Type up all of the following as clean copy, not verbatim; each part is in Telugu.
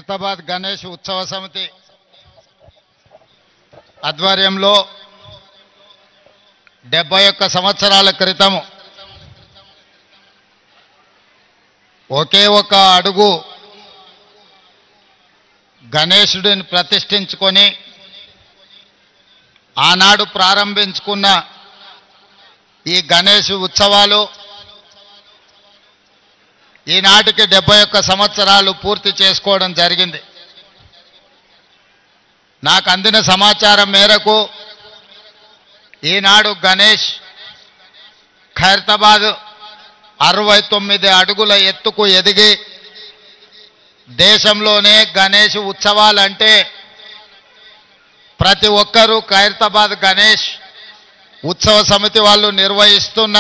ఖైరతాబాద్ గణేష్ ఉత్సవ సమితి ఆధ్వర్యంలో 71 సంవత్సరాల క్రితం ఒకే ఒక అడుగు గణేశుడిని ప్రతిష్ఠించుకొని ఆనాడు ప్రారంభించుకున్న ఈ గణేష్ ఉత్సవాలు ఈనాటికి 71 సంవత్సరాలు పూర్తి చేసుకోవడం జరిగింది. నాకు అందిన సమాచారం మేరకు ఈనాడు గణేష్ ఖైరతాబాద్ 69 అడుగుల ఎత్తుకు ఎదిగి దేశంలోనే గణేష్ ఉత్సవాలంటే ప్రతి ఒక్కరూ ఖైరతాబాద్ గణేష్ ఉత్సవ సమితి వాళ్ళు నిర్వహిస్తున్న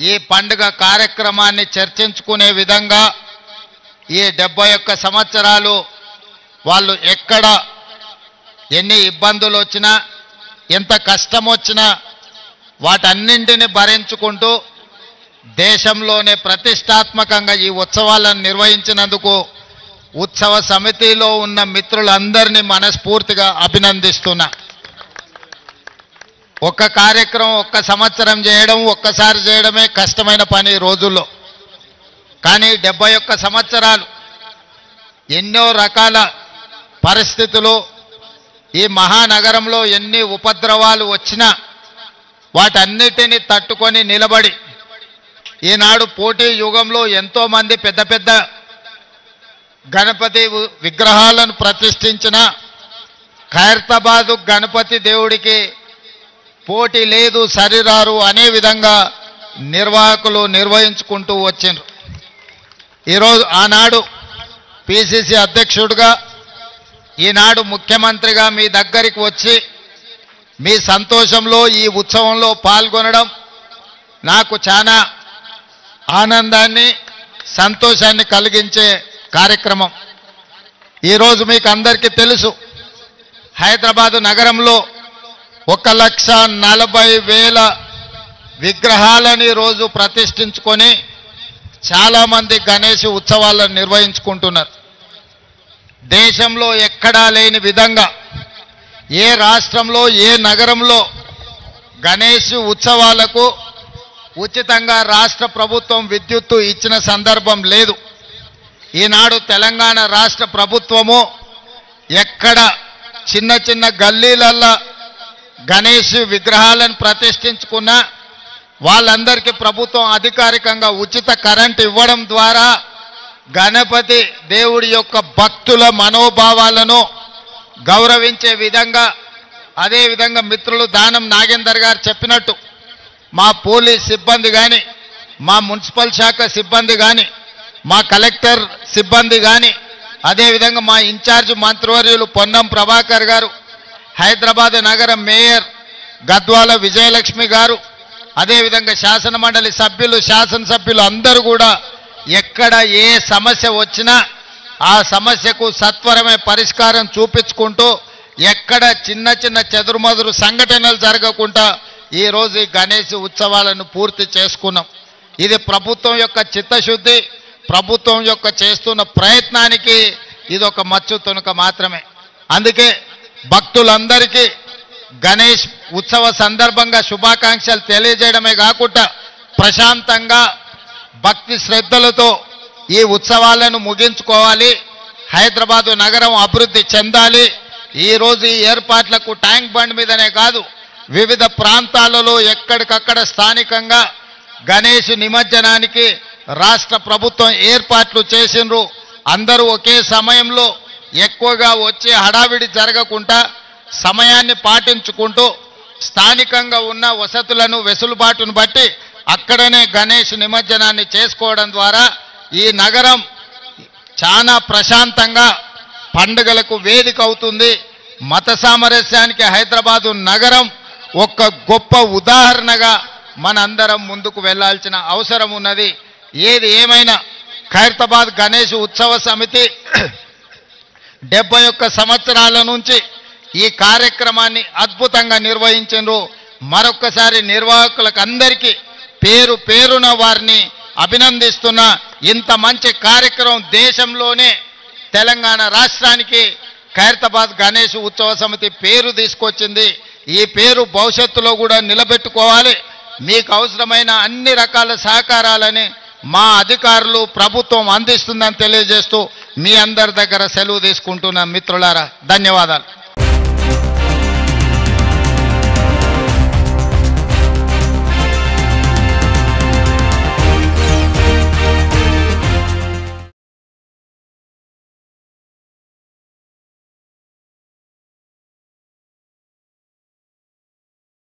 ఈ పండుగ కార్యక్రమాన్ని చర్చించుకునే విధంగా ఈ 71 సంవత్సరాలు వాళ్ళు ఎక్కడ ఎన్ని ఇబ్బందులు వచ్చినా ఎంత కష్టం వచ్చినా వాటన్నింటిని భరించుకుంటూ దేశంలోనే ప్రతిష్టాత్మకంగా ఈ ఉత్సవాలను నిర్వహించినందుకు ఉత్సవ సమితిలో ఉన్న మిత్రులందరినీ మనస్ఫూర్తిగా అభినందిస్తున్నా. ఒక్క కార్యక్రమం ఒక్క సంవత్సరం చేయడం ఒక్కసారి చేయడమే కష్టమైన పని ఈ రోజుల్లో. కానీ 71 సంవత్సరాలు ఎన్నో రకాల పరిస్థితులు ఈ మహానగరంలో ఎన్ని ఉపద్రవాలు వచ్చినా వాటన్నిటిని తట్టుకొని నిలబడి ఈనాడు పోటీ యుగంలో ఎంతోమంది పెద్ద పెద్ద గణపతి విగ్రహాలను ప్రతిష్ఠించిన ఖైరతాబాదు గణపతి దేవుడికి పోటీ లేదు సరిరారు అనే విధంగా నిర్వాహకులు నిర్వహించుకుంటూ వచ్చిండ్రు. ఈరోజు ఆనాడు పిసిసి అధ్యక్షుడిగా ఈనాడు ముఖ్యమంత్రిగా మీ దగ్గరికి వచ్చి మీ సంతోషంలో ఈ ఉత్సవంలో పాల్గొనడం నాకు చాలా ఆనందాన్ని సంతోషాన్ని కలిగించే కార్యక్రమం. ఈరోజు మీకు అందరికీ తెలుసు హైదరాబాదు నగరంలో 1,40,000 విగ్రహాలని రోజు ప్రతిష్ఠించుకొని చాలామంది గణేష్ ఉత్సవాలను నిర్వహించుకుంటున్నారు. దేశంలో ఎక్కడా లేని విధంగా ఏ రాష్ట్రంలో ఏ నగరంలో గణేష్ ఉత్సవాలకు ఉచితంగా రాష్ట్ర ప్రభుత్వం విద్యుత్తు ఇచ్చిన సందర్భం లేదు. ఈనాడు తెలంగాణ రాష్ట్ర ప్రభుత్వము ఎక్కడ చిన్న చిన్న గల్లీలల్లో గణేష్ విగ్రహాలను ప్రతిష్ఠించుకున్న వాళ్ళందరికీ ప్రభుత్వం అధికారికంగా ఉచిత కరెంట్ ఇవ్వడం ద్వారా గణపతి దేవుడి యొక్క భక్తుల మనోభావాలను గౌరవించే విధంగా అదేవిధంగా మిత్రులు దానం నాగేందర్ గారు చెప్పినట్టు మా పోలీస్ సిబ్బంది కానీ మా మున్సిపల్ శాఖ సిబ్బంది కానీ మా కలెక్టర్ సిబ్బంది కానీ అదేవిధంగా మా ఇన్ఛార్జ్ మంత్రివర్యులు పొన్నం ప్రభాకర్ గారు హైదరాబాద్ నగర మేయర్ గద్వాల విజయలక్ష్మి గారు అదేవిధంగా శాసనమండలి సభ్యులు శాసనసభ్యులు అందరూ కూడా ఎక్కడ ఏ సమస్య వచ్చినా ఆ సమస్యకు సత్వరమే పరిష్కారం చూపించుకుంటూ ఎక్కడ చిన్న చిన్న చెదురుమదురు సంఘటనలు జరగకుండా ఈరోజు ఈ గణేష్ ఉత్సవాలను పూర్తి చేసుకున్నాం. ఇది ప్రభుత్వం యొక్క చిత్తశుద్ధి, ప్రభుత్వం యొక్క చేస్తున్న ప్రయత్నానికి ఇది ఒక మచ్చు తునక మాత్రమే. అందుకే భక్తులందరికీ గణేష్ ఉత్సవ సందర్భంగా శుభాకాంక్షలు తెలియజేయడమే కాకుండా ప్రశాంతంగా భక్తి శ్రద్ధలతో ఈ ఉత్సవాలను ముగించుకోవాలి, హైదరాబాదు నగరం అభివృద్ధి చెందాలి. ఈరోజు ఈ ఏర్పాట్లకు ట్యాంక్ బండ్ మీదనే కాదు వివిధ ప్రాంతాలలో ఎక్కడికక్కడ స్థానికంగా గణేష్ నిమజ్జనానికి రాష్ట్ర ప్రభుత్వం ఏర్పాట్లు చేసిండ్రు. అందరూ ఒకే సమయంలో ఎక్కువగా వచ్చే హడావిడి జరగకుండా సమయాన్ని పాటించుకుంటూ స్థానికంగా ఉన్న వసతులను వెసులుబాటును బట్టి అక్కడనే గణేష్ నిమజ్జనాన్ని చేసుకోవడం ద్వారా ఈ నగరం చాలా ప్రశాంతంగా పండుగలకు వేదిక అవుతుంది. మత సామరస్యానికి హైదరాబాదు నగరం ఒక గొప్ప ఉదాహరణగా మనందరం ముందుకు వెళ్లాల్సిన అవసరం ఉన్నది. ఏది ఏమైనా ఖైరతాబాద్ గణేష్ ఉత్సవ సమితి 71 సంవత్సరాల నుంచి ఈ కార్యక్రమాన్ని అద్భుతంగా నిర్వహించారు. మరొక్కసారి నిర్వాహకులకు అందరికీ పేరు పేరున వారిని అభినందిస్తున్నా. ఇంత మంచి కార్యక్రమం దేశంలోనే తెలంగాణ రాష్ట్రానికి ఖైరతాబాద్ గణేష్ ఉత్సవ సమితి పేరు తీసుకొచ్చింది. ఈ పేరు భవిష్యత్తులో కూడా నిలబెట్టుకోవాలి. మీకు అవసరమైన అన్ని రకాల సహకారాలని మా అధికారులు ప్రభుత్వం అందిస్తుందని తెలియజేస్తూ మీ అందరి దగ్గర సెలవు తీసుకుంటున్న మిత్రులారా ధన్యవాదాలు.